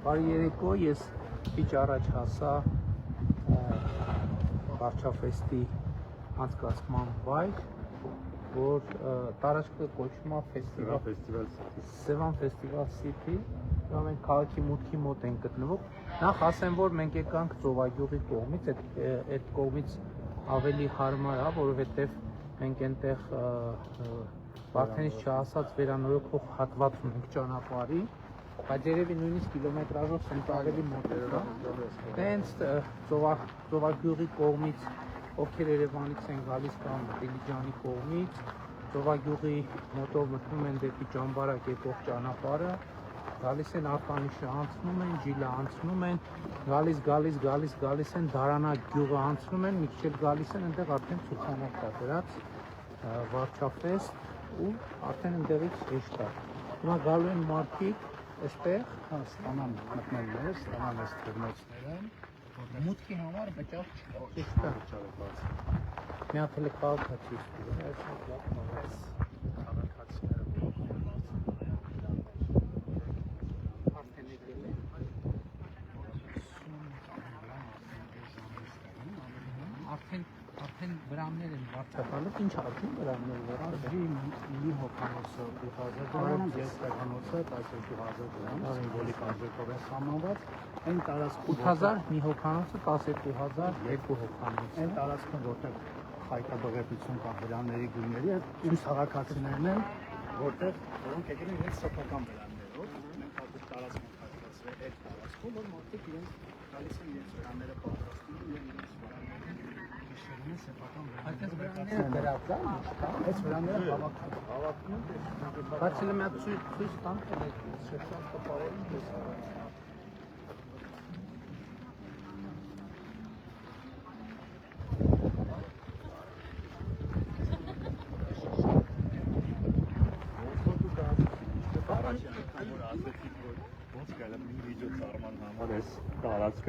Բարի երեկո, ես քիչ առաջ հասա Վարչապետի անցկացման վայր, որ տարածքը կոչվում է Սևան Ֆեստիվալ City, մենք քաղաքի մուտքի մոտ ենք գտնվում։ Նախ ասեմ, որ մենք եկանք Ծովագյուղի կողմից, այդ կողմից ավելի հարմար է, որովհետև մենք այնտեղ Վարդենից չհասած վերանորոգող հատված ունենք ճանապարհի, բայց երևի նույնիսկ կիլոմետրաժով սենց ավելի մոտ է։ Տենց Ծովագյուղի կողմից, ովքեր Երևանից են գալիս կամ Դիլիջանի կողմից, Ծովագյուղի մոտով մտնում են դեպի Ճամբարակ եկող ճանապարհը, գալիս են Արտանիշը անցնում են, Ջիլը անցնում են, գալիս են Դարանակ գյուղը անցնում են, մի քիչ գալիս են, այնտեղ արդեն ցուցանակ կա դրած Վարչապետ ու արդեն այնտեղից հեշտ է։ Հիմա գալու են մարդիկ այստեղ, ստանան մտնելներ, ստանան այս թողնոցները, մուտքի համար վճար չկա։ Մի հատ էլ քաղաքացի Արդեն վրաններ են վարչապետը, ինչ արդեն վրաններ Արժի մի հոգանոցը 8000 դրամ, երկհոգանոցը 12000 դրամ, սիմվոլիկ արժեքով է սահմանված, այն տարածքում 8000 մի հոգանոցը 12000 երկու հոգանոց։ Այն տարածքում որտեղ հայտաբղետություն կա վրանների գույների, այս քաղաքացիներն են, որտեղ որոնք եկել են իրենց սեփական վրաններով, մենք հատուկ տարածք ենք հայտնվել այդ տարածքում, որ մարդիկ իրենց գալիս են իրենց վրանները պատրաստում եւ իրենց վրանները սեփական վրանները դրած են, այս վրանները հավաքում են, բայց էլ մի հատ ցույց տամ, շեշտան կպարել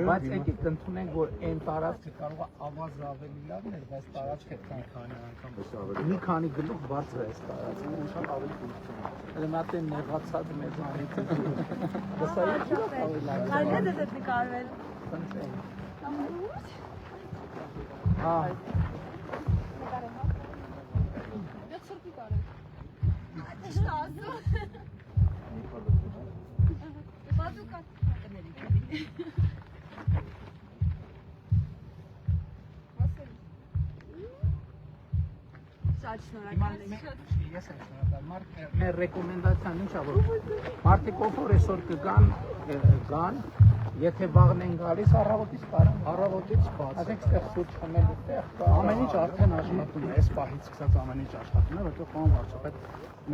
Բայց եկեք ընդունենք, որ այն տարածքը կարող է ավազը ավելի լավն էր, բայց տարածքը մի քանի գլուխ բարձր է այս տարածքը, ուրիշ ավելի կուլտուր է։ Հələ մի հատ է նեղացած մեզանից։ Դասա ինչ ավելի լավ։ Այլ է դե նկարվել։ Հա։ Դե ցուրտի կարել։ Ճիշտ ասում։ Բազուկա կների։ Շատ շնորհակալ եմ։ Ես եմ շնորհակալ։ Մեր ռեկոմենդացիան ինչ է, որ մարդիկ ով այսօր կգան, եթե վաղն են գալիս, առավոտից բաց։ Ասենք ստեղ սուրճ խմելու տեղ կա։ Ամեն ինչ արդեն աշխատում է, այս պահից սկսած ամեն ինչ աշխատում է, որտեղ պարոն վարչապետ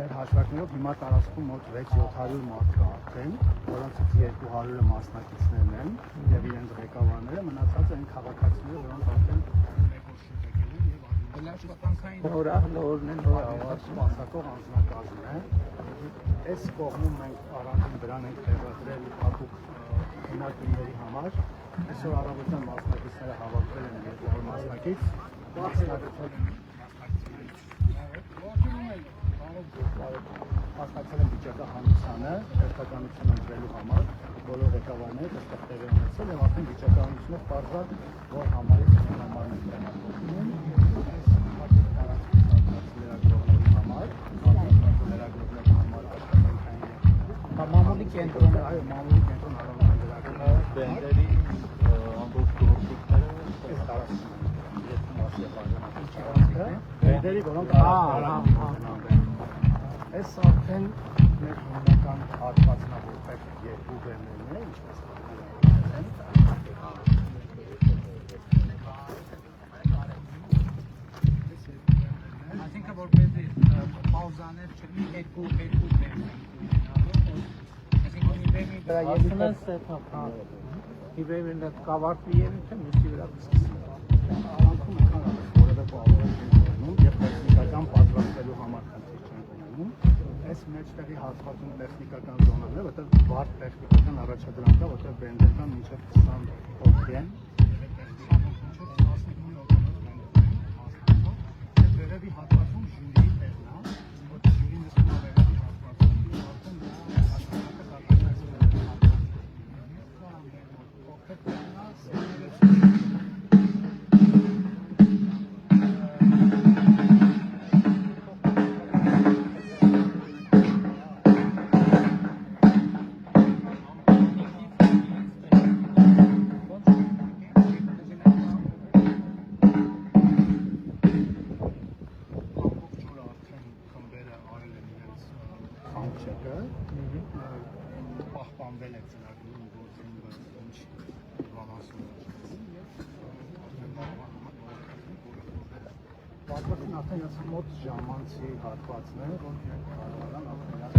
մեր հաշվարկներով հիմա տարածքում մոտ 600-700 մարդ կա արդեն, որոնցից 200-ը մասնակիցներն են եւ իրենց ղեկավարները, մնացածը այն քաղաքացիները, որոնք արդեն Հորն են սպասակող անձնակազմն է։ Այս կողմում մենք առանձին դրան ենք տեղադրել հատուկ քննարկումների համար։ Այսօր առավոտյան մասնակիցները հավաքվել են 200 մասնակից, մասնակցել են վիճակահանությանը, հերթականություն ընտրելու համար, բոլոր ղեկավարները այստեղ տեղի ունեցել եւ արդեն վիճակահանությունով պարզվել, որ համարից համարն են տեղադրվում։ Մամուլի կենտրոն, այո, մամուլի կենտրոն առանձին դրական բենդերի ամբողջ գործիքները այս տարածքում երկու մասի է բաժանված։ Բենդերի, որոնք այս արդեն մեր հիմնական հատվածն է, որտեղ երկու բենդերն է, ինչպես այսինքն որպեսզի պաուզաներ չլինի երկու բեմ դրա ելույթը իբրահիմը կավարտվի ելույթը մյուսի վրա կսկսի արանքում եկան որևէ պաուզա չեն ունենում եւ տեխնիկական պատրաստելու համար խնդիր չեն ունենում այս մեջտեղի հատվածում տեխնիկական զոնաներ որտեղ բարդ տեխնիկական առաջադրանք կա որտեղ բենդեր կան մինչեւ 20 հոգի են վերևի հատվածում ժյուրի տեղն է որ ժյուրին նստում է վերևի հատվածում պահպանվել է ծրագրում գործումը ինչ բալանսում է։ Պատմություն արդեն ես մոտ ժամանցի հատվածն է, որ կարողանան արդեն այս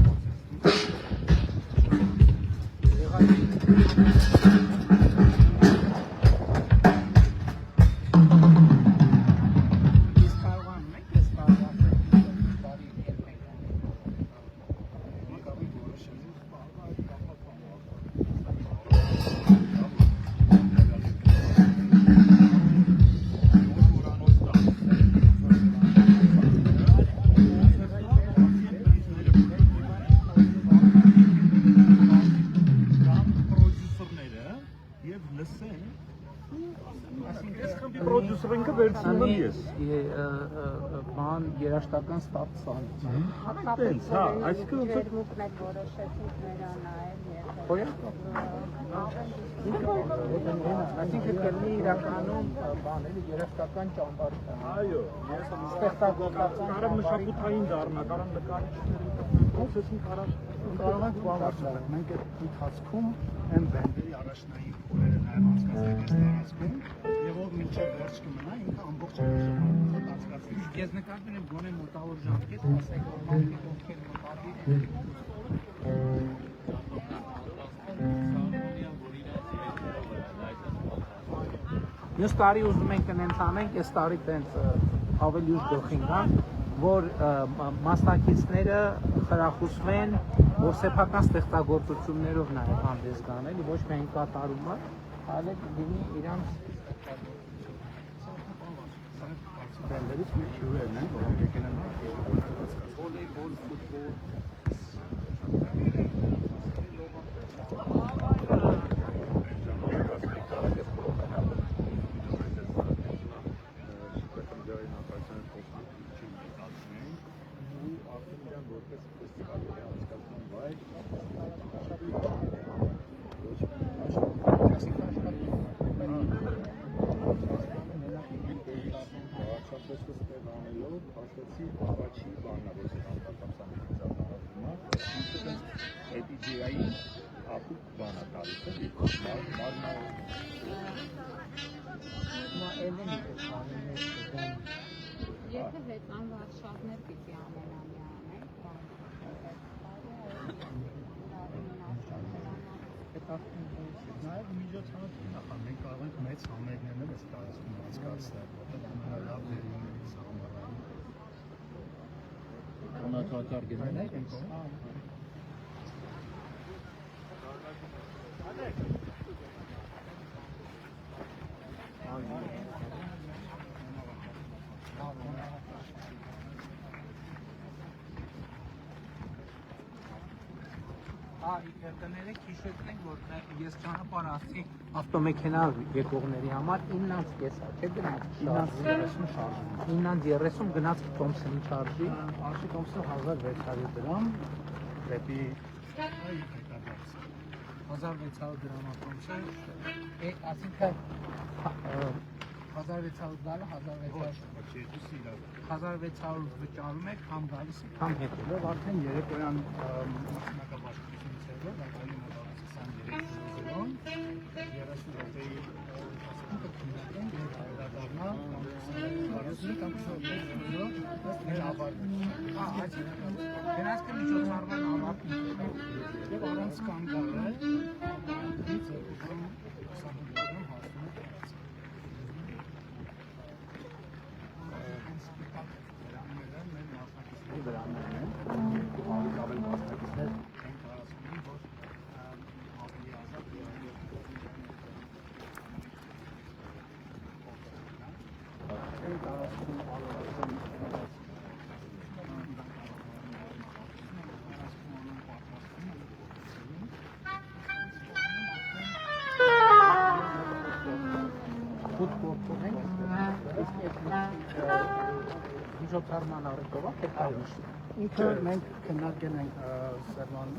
Պրոդյուսերինքը վերցնում եմ ես։ Բան երաշտական ստացան։ Այդտենց, հա, այսինքն Ջերմուկներ որոշեցինք նրանայել եւ Այսինքն կլինի իրականում բան էլի երաշտական ճամբար։ Այո, կարամ մշակութային դառնա, կարամ նկարիչների փոխեցին կարող ենք բավարարել։ Մենք այդ ընթացքում այն բենդերի առաջնային փորերը նաև անցկացրել ենք տարածքում եւ ով մինչեւ վերջ կմնա ինքը ամբողջ ժամանակը անցկացնի։ Ես նկատել եմ գոնե մոտավոր ժամկետ, ասեք որ մարդիկ ովքեր մտադիր են Մյուս տարի ուզում ենք նենց անենք, այս տարի տենց ավելի ուշ գլխին գան, որ մասնակիցները խրախուսվեն, որ սեփական ստեղծագործություններով նաև հանդես գան, էլի ոչ միայն կատարումը, այլ լինի իրանց բենդերից մի հյուրերն են, որոնք եկել են վոլեյբոլ, ֆուտբոլ Եթե հեծան վարշավներ պիտի ամենամյա անենք, Նաև միջոցառություն նախան, մենք կարող ենք մեծ համերգներն էլ այս տարածքում անցկացնել, որտեղ լավ դերումներից համարային։ Կանաչատարգերներ են Կներեք հիշեցնենք, որ ես ճանապարհ ասցի ավտոմեքենա եկողների համար 9:30 չէ գնաց 9:30 գնաց Թոմսոնի շարժի Արշի Թոմսոնը 1600 դրամ դեպի 1600 դրամ Թոմսոն այսինքն 1600 դալը 1600 վճարում եք համ գալիս եք համ հետո Եվ արդեն երեկոյան մասնակաբաշխությունից հետո դականի մոտավորապես 23:00 30 րոպեի ասենք քննարկենք եւ հայտարարնա հարուսի կամ սովետը մեր ավարտը։ Գնացքը միջոցառման ավարտին Եվ առանց կանգնել միջոցառման առիթով թե կայնիշ Ինքը մենք քննարկել ենք Սերման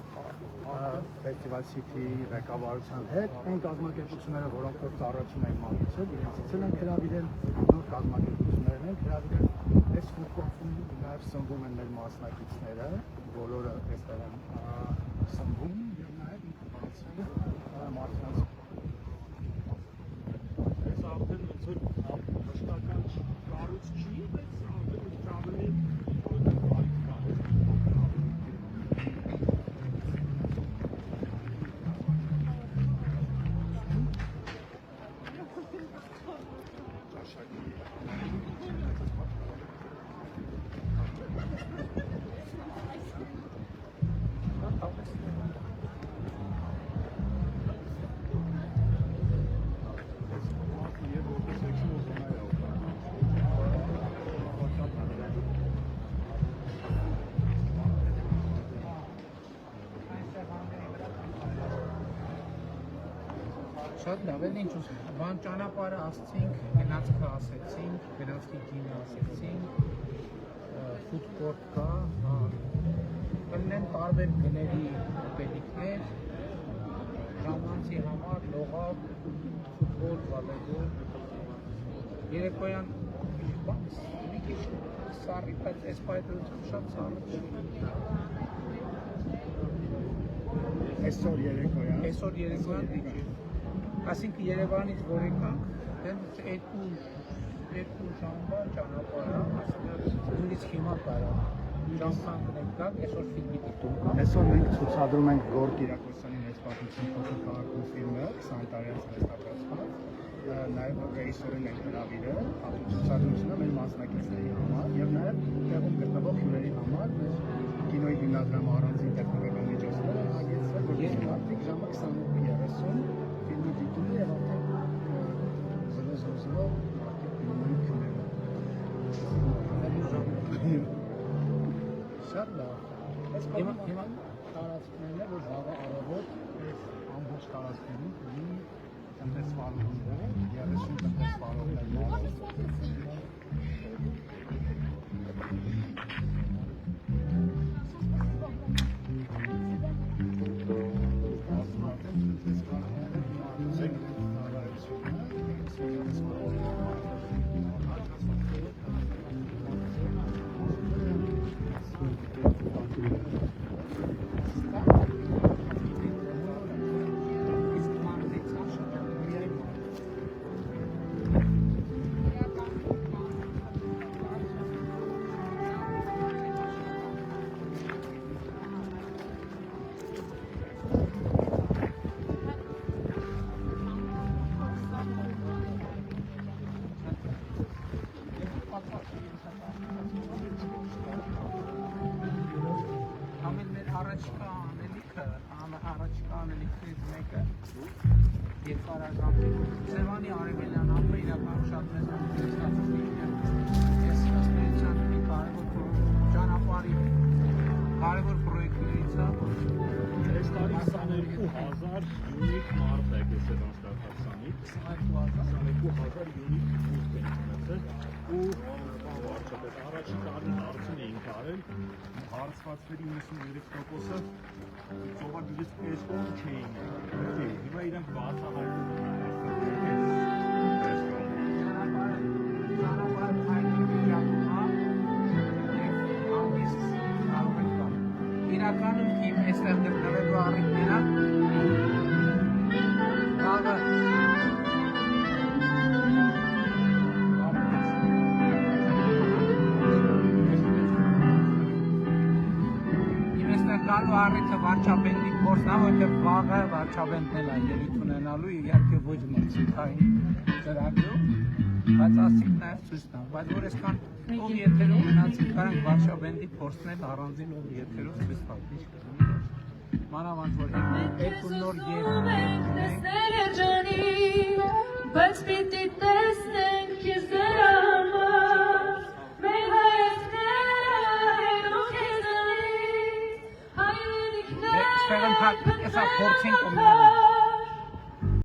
ֆեստիվալ City ղեկավարության հետ, այն կազմակերպությունները, որոնք որ ծառայություն են մատուցել, իրենցից են հրավիրել, նոր կազմակերպություններն են հրավիրել, այս ֆուդ կորտում նաև սնվում են մեր մասնակիցները, բոլորը այստեղ են սնվում եւ նաեւ ինքը բացում մարդկանց Այս արդեն ոնց որ մշտական կառույց չի, բայց արդեն ավելի Շատ լավ է, ինչ ուզում։ Բան ճանապարհը ասցինք, գնացքը ասեցինք, գնացքի գինը ասեցինք, food court կա, հա։ Կլինեն տարբեր գների պետիկներ, ժամանցի համար, լողակ, ֆուտբոլ, վոլեյբոլ։ Երեկոյան մի քիչ սառի, բայց այս պայթյունը շատ սառը չէ։ այսօր երեկոյան Այսօր երեկոյան դիքի։ Այսինքն Երևանից որ եկանք, դեռ երկու ժամվա ճանապարհ է, նույնիսկ հիմա կարա ժամանակ գնանք, այսօր ֆիլմի դիտում։ այսօր մենք ցուցադրում ենք Գորգ Կիրակոսյանի մեծ պատմություն փոքր քաղաքում ֆիլմը 20 տարի անց վերստացված նաև ռեժիսորին ենք հրավիրել ցուցադրությունը մեր մասնակիցների համար եւ նաև տեղում գտնվող հյուրերի համար կինոյի հիմնադրամը առանձին տեխնիկական միջոցներ է հագեցրել որպեսզի մարդիկ ժամը 28:30 ֆիլմի դիտում եւ արդեն զրոզով մարդիկ դիմում քնելու շատ լավ այս հիմա տարածքներն է որ վաղը առավոտ ամբողջ տարածքներում ունի տնտեսվարողներ 30 տնտեսվարողներ առաջկա անելիքներից մեկը երկարաժամի Սևանի Արևելյան համը իրականում շատ մեծ ստացիստիկ է։ Ես ըստ էության մի ճանապարհի կարևոր պրոյեկտներից է։ Այս տարի 22,000 յունիկ մարդ է Սևան ստարտափսանից, 22,000 յունիկ ուժ են ունեցել ու վարչապետ առաջի տարին հարցին էին կարել հարցվածների 93%-ը ծովագիրս կեսկոն չէին եկել, հիմա իրենք բացահայտում իրականում իմ այստեղ գտնվելու առիթները կաղը իմ այստեղ գալու առիթը վարչապետի փորձն է, որտեղ վաղը վարչապետն էլ է ելույթ ունենալու իհարկե ոչ մրցույթային ծրագրով, բայց ասիկ նաև ցույց տամ, բայց որ այսքան ով եթերով մնացի կարանք վարչապետի փորձն էլ առանձին ով եթերով ցույց տալ, մանավանդ որ երկու նոր բայց պիտի տեսնենք քեզ դրա համար մեր հայրենիքները հերոք քեզանից հայրենիքները Ստեղն թակ, եսա փորձենք ու մերում